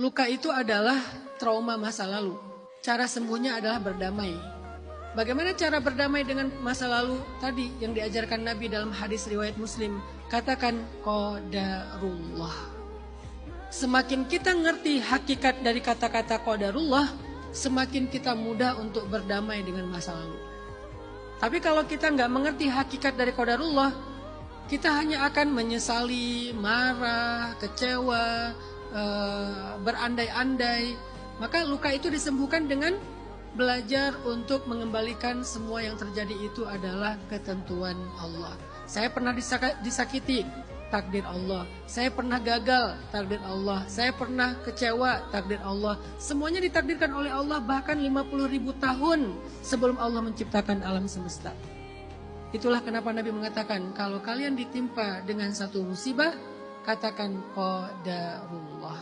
Luka itu adalah trauma masa lalu. Cara sembuhnya adalah berdamai. Bagaimana cara berdamai dengan masa lalu tadi yang diajarkan Nabi dalam hadis riwayat Muslim? Katakan qadarullah. Semakin kita ngerti hakikat dari kata-kata qadarullah, semakin kita mudah untuk berdamai dengan masa lalu. Tapi kalau kita nggak mengerti hakikat dari qadarullah, kita hanya akan menyesali, marah, kecewa, berandai-andai. Maka luka itu disembuhkan dengan belajar untuk mengembalikan semua yang terjadi itu adalah ketentuan Allah. Saya pernah disakiti, takdir Allah. Saya pernah gagal, takdir Allah. Saya pernah kecewa, takdir Allah. Semuanya ditakdirkan oleh Allah bahkan 50.000 tahun sebelum Allah menciptakan alam semesta. Itulah kenapa Nabi mengatakan, kalau kalian ditimpa dengan satu musibah, katakan qadarullah.